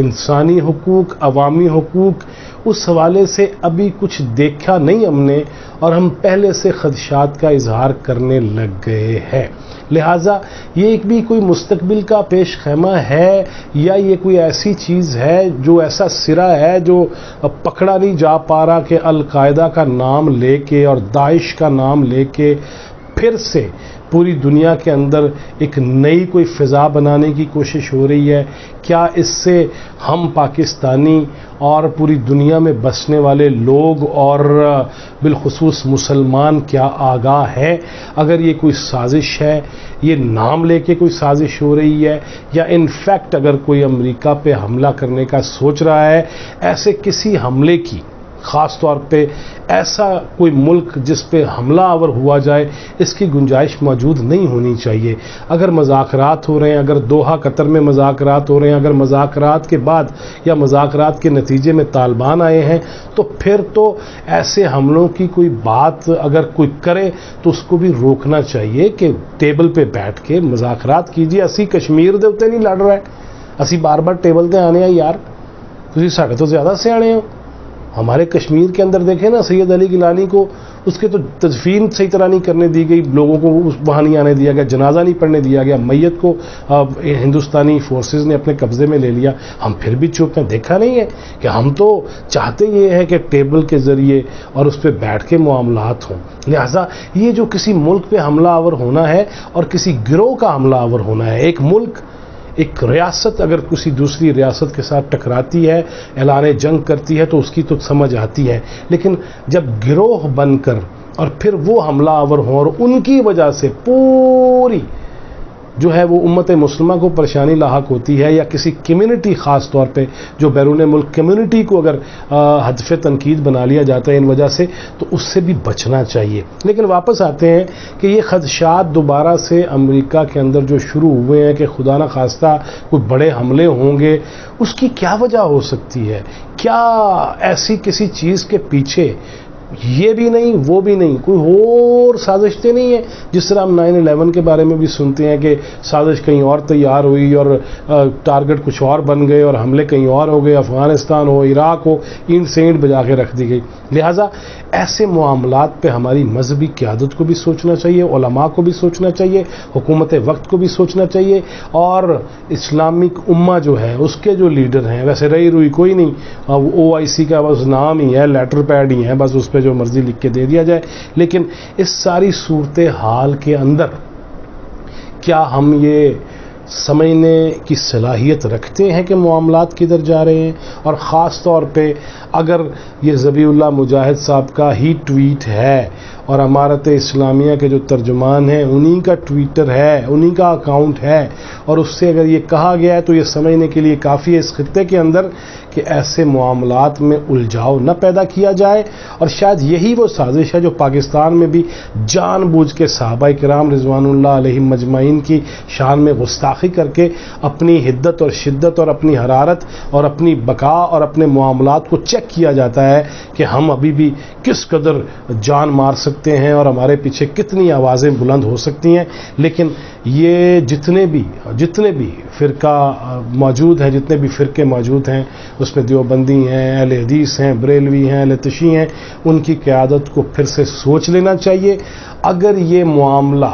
انسانی حقوق، عوامی حقوق، اس حوالے سے ابھی کچھ دیکھا نہیں ہم نے، اور ہم پہلے سے خدشات کا اظہار کرنے لگ گئے ہیں۔ لہٰذا یہ ایک بھی کوئی مستقبل کا پیش خیمہ ہے، یا یہ کوئی ایسی چیز ہے جو ایسا سرا ہے جو پکڑا نہیں جا پا رہا کہ القاعدہ کا نام لے کے اور داعش کا نام لے کے پھر سے پوری دنیا کے اندر ایک نئی کوئی فضا بنانے کی کوشش ہو رہی ہے؟ کیا اس سے ہم پاکستانی اور پوری دنیا میں بسنے والے لوگ اور بالخصوص مسلمان کیا آگاہ ہیں؟ اگر یہ کوئی سازش ہے، یہ نام لے کے کوئی سازش ہو رہی ہے، یا انفیکٹ اگر کوئی امریکہ پہ حملہ کرنے کا سوچ رہا ہے، ایسے کسی حملے کی، خاص طور پہ ایسا کوئی ملک جس پہ حملہ آور ہوا جائے، اس کی گنجائش موجود نہیں ہونی چاہیے۔ اگر مذاکرات ہو رہے ہیں، اگر دوحہ قطر میں مذاکرات ہو رہے ہیں، اگر مذاکرات کے بعد یا مذاکرات کے نتیجے میں طالبان آئے ہیں، تو پھر تو ایسے حملوں کی کوئی بات اگر کوئی کرے تو اس کو بھی روکنا چاہیے کہ ٹیبل پہ بیٹھ کے مذاکرات کیجیے۔ اسی کشمیر دے اوتے نہیں لڑ رہا ہے، اسی بار بار ٹیبل تے آنے ہیں یار، تسی ساڈے تو زیادہ سیانے ہو۔ ہمارے کشمیر کے اندر دیکھیں نا، سید علی گیلانی کو اس کے تو تدفین صحیح طرح نہیں کرنے دی گئی، لوگوں کو وہاں نہیں آنے دیا گیا، جنازہ نہیں پڑھنے دیا گیا، میت کو ہندوستانی فورسز نے اپنے قبضے میں لے لیا، ہم پھر بھی چپ ہیں۔ دیکھا نہیں ہے کہ ہم تو چاہتے یہ ہے کہ ٹیبل کے ذریعے اور اس پہ بیٹھ کے معاملات ہوں۔ لہٰذا یہ جو کسی ملک پہ حملہ آور ہونا ہے اور کسی گروہ کا حملہ آور ہونا ہے، ایک ملک، ایک ریاست اگر کسی دوسری ریاست کے ساتھ ٹکراتی ہے، اعلان جنگ کرتی ہے، تو اس کی تو سمجھ آتی ہے، لیکن جب گروہ بن کر اور پھر وہ حملہ آور ہوں اور ان کی وجہ سے پوری جو ہے وہ امت مسلمہ کو پریشانی لاحق ہوتی ہے، یا کسی کمیونٹی، خاص طور پہ جو بیرون ملک کمیونٹی کو اگر ہدف تنقید بنا لیا جاتا ہے ان وجہ سے، تو اس سے بھی بچنا چاہیے۔ لیکن واپس آتے ہیں کہ یہ خدشات دوبارہ سے امریکہ کے اندر جو شروع ہوئے ہیں کہ خدا نہ خواستہ کوئی بڑے حملے ہوں گے، اس کی کیا وجہ ہو سکتی ہے؟ کیا ایسی کسی چیز کے پیچھے یہ بھی نہیں وہ بھی نہیں کوئی اور سازش تو نہیں ہے؟ جس طرح ہم 9/11 کے بارے میں بھی سنتے ہیں کہ سازش کہیں اور تیار ہوئی اور ٹارگٹ کچھ اور بن گئے اور حملے کہیں اور ہو گئے، افغانستان ہو، عراق ہو، اینٹ سینٹ بجا کے رکھ دی گئی۔ لہٰذا ایسے معاملات پہ ہماری مذہبی قیادت کو بھی سوچنا چاہیے، علماء کو بھی سوچنا چاہیے، حکومت وقت کو بھی سوچنا چاہیے، اور اسلامک امہ جو ہے اس کے جو لیڈر ہیں، ویسے رہی روئی کوئی نہیں، OIC کا بس نام ہی ہے، لیٹر پیڈ ہی ہے، بس اس پہ جو مرضی لکھ کے دے دیا جائے۔ لیکن اس ساری صورتحال کے اندر کیا ہم یہ سمجھنے کی صلاحیت رکھتے ہیں کہ معاملات کدھر جا رہے ہیں؟ اور خاص طور پہ اگر یہ ذبیح اللہ مجاہد صاحب کا ہی ٹویٹ ہے اور امارت اسلامیہ کے جو ترجمان ہیں انہی کا ٹویٹر ہے، انہی کا اکاؤنٹ ہے، اور اس سے اگر یہ کہا گیا ہے تو یہ سمجھنے کے لیے کافی ہے اس خطے کے اندر کہ ایسے معاملات میں الجھاؤ نہ پیدا کیا جائے۔ اور شاید یہی وہ سازش ہے جو پاکستان میں بھی جان بوجھ کے صحابہ کرام رضوان اللہ علیہم مجمعین کی شان میں گستاخی کر کے اپنی حدت اور شدت اور اپنی حرارت اور اپنی بقا اور اپنے معاملات کو چیک کیا جاتا ہے کہ ہم ابھی بھی کس قدر جان مار سکتے ہیں اور ہمارے پیچھے کتنی آوازیں بلند ہو سکتی ہیں۔ لیکن یہ جتنے بھی فرقہ موجود ہیں، جتنے بھی فرقے موجود ہیں، اس میں دیوبندی ہیں، اہل حدیث ہیں، بریلوی ہیں، اہل تشیع ہیں، ان کی قیادت کو پھر سے سوچ لینا چاہیے۔ اگر یہ معاملہ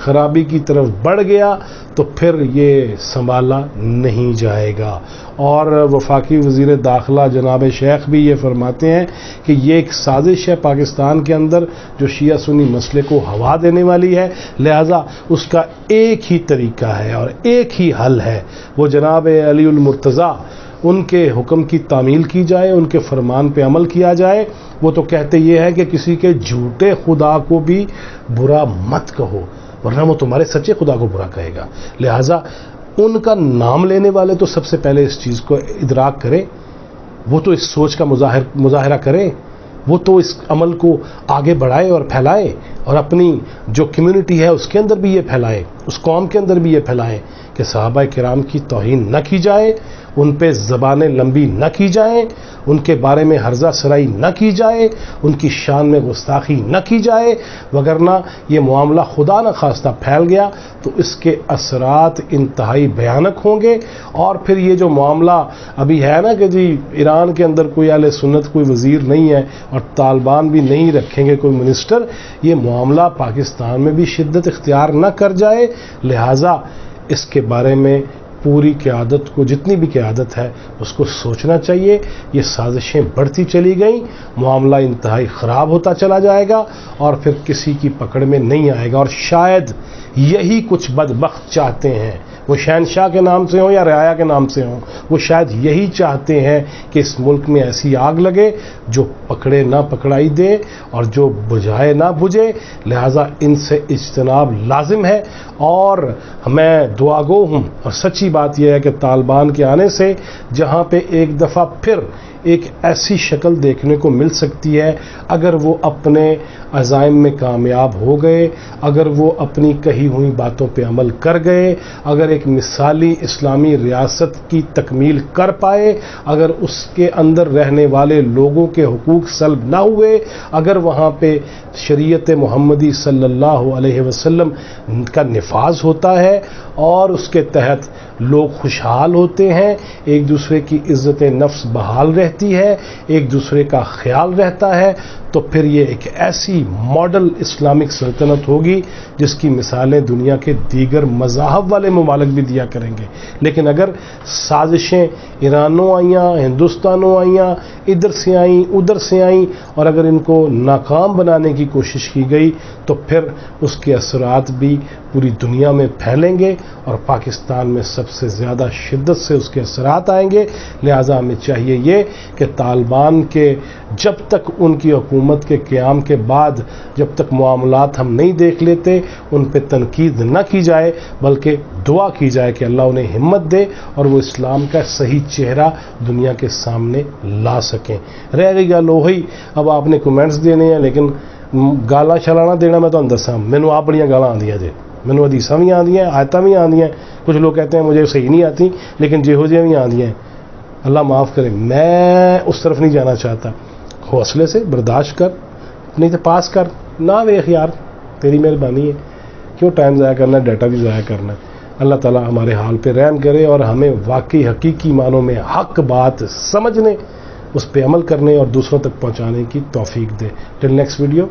خرابی کی طرف بڑھ گیا تو پھر یہ سنبھالا نہیں جائے گا۔ اور وفاقی وزیر داخلہ جناب شیخ بھی یہ فرماتے ہیں کہ یہ ایک سازش ہے پاکستان کے اندر جو شیعہ سنی مسئلے کو ہوا دینے والی ہے، لہذا اس کا ایک ہی طریقہ ہے اور ایک ہی حل ہے، وہ جناب علی المرتضیٰ، ان کے حکم کی تعمیل کی جائے، ان کے فرمان پہ عمل کیا جائے۔ وہ تو کہتے یہ ہے کہ کسی کے جھوٹے خدا کو بھی برا مت کہو، ورنہ وہ تمہارے سچے خدا کو برا کہے گا۔ لہٰذا ان کا نام لینے والے تو سب سے پہلے اس چیز کو ادراک کریں، وہ تو اس سوچ کا مظاہرہ کریں، وہ تو اس عمل کو آگے بڑھائے اور پھیلائے، اور اپنی جو کمیونٹی ہے اس کے اندر بھی یہ پھیلائے، اس قوم کے اندر بھی یہ پھیلائیں کہ کہ صحابہ کرام کی توہین نہ کی جائے، ان پہ زبانیں لمبی نہ کی جائیں، ان کے بارے میں ہرزہ سرائی نہ کی جائے، ان کی شان میں گستاخی نہ کی جائے، وگرنہ یہ معاملہ خدا نہ خواستہ پھیل گیا تو اس کے اثرات انتہائی بھیانک ہوں گے۔ اور پھر یہ جو معاملہ ابھی ہے نا کہ جی ایران کے اندر کوئی اہل سنت کوئی وزیر نہیں ہے اور طالبان بھی نہیں رکھیں گے کوئی منسٹر، یہ معاملہ پاکستان میں بھی شدت اختیار نہ کر جائے، لہٰذا اس کے بارے میں پوری قیادت کو، جتنی بھی قیادت ہے اس کو سوچنا چاہیے۔ یہ سازشیں بڑھتی چلی گئیں، معاملہ انتہائی خراب ہوتا چلا جائے گا اور پھر کسی کی پکڑ میں نہیں آئے گا، اور شاید یہی کچھ بدبخت چاہتے ہیں، وہ شہنشاہ کے نام سے ہوں یا رعایا کے نام سے ہوں، وہ شاید یہی چاہتے ہیں کہ اس ملک میں ایسی آگ لگے جو پکڑے نہ پکڑائی دے اور جو بجھائے نہ بجھے، لہٰذا ان سے اجتناب لازم ہے۔ اور میں دعا گو ہوں، اور سچی بات یہ ہے کہ طالبان کے آنے سے جہاں پہ ایک دفعہ پھر ایک ایسی شکل دیکھنے کو مل سکتی ہے، اگر وہ اپنے عزائم میں کامیاب ہو گئے، اگر وہ اپنی کہی ہوئی باتوں پہ عمل کر گئے، اگر ایک مثالی اسلامی ریاست کی تکمیل کر پائے، اگر اس کے اندر رہنے والے لوگوں کے حقوق سلب نہ ہوئے، اگر وہاں پہ شریعت محمدی صلی اللہ علیہ وسلم کا نفاذ ہوتا ہے اور اس کے تحت لوگ خوشحال ہوتے ہیں، ایک دوسرے کی عزت نفس بحال رہتی ہے، ایک دوسرے کا خیال رہتا ہے، تو پھر یہ ایک ایسی ماڈل اسلامک سلطنت ہوگی جس کی مثالیں دنیا کے دیگر مذاہب والے ممالک بھی دیا کریں گے۔ لیکن اگر سازشیں ایرانوں آئیاں، ہندوستانوں آئیاں، ادھر سے آئیں ادھر سے آئیں، اور اگر ان کو ناکام بنانے کی کوشش کی گئی تو پھر اس کے اثرات بھی پوری دنیا میں پھیلیں گے اور پاکستان میں سب سے زیادہ شدت سے اس کے اثرات آئیں گے۔ لہٰذا ہمیں چاہیے یہ کہ طالبان کے جب تک ان کی حکومت کے قیام کے بعد جب تک معاملات ہم نہیں دیکھ لیتے ان پہ تنقید نہ کی جائے، بلکہ دعا کی جائے کہ اللہ انہیں ہمت دے اور وہ اسلام کا صحیح چہرہ دنیا کے سامنے لا سکیں۔ رہ گئی گل وہی، اب آپ نے کمنٹس دینے ہیں لیکن گالاں شلانا دینا میں تو دساں، مینوں آپ بڑیاں گالاں آندیاں جے، مینوں حدیثاں بھی آندیاں، آیتاں بھی آندیاں، کچھ لوگ کہتے ہیں مجھے صحیح نہیں آتی لیکن جہو جہاں بھی آندیاں ہیں، اللہ معاف کرے، میں اس طرف نہیں جانا چاہتا۔ حوصلے سے برداشت کر، نہیں تو پاس کر، نہ ویخ یار، تیری مہربانی ہے، کیوں ٹائم ضائع کرنا ہے، ڈیٹا بھی ضائع کرنا ہے۔ اللہ تعالیٰ ہمارے حال پہ رحم کرے اور ہمیں واقعی حقیقی معنوں میں حق بات سمجھنے، اس پہ عمل کرنے اور دوسروں تک پہنچانے کی توفیق دے۔ Till next video.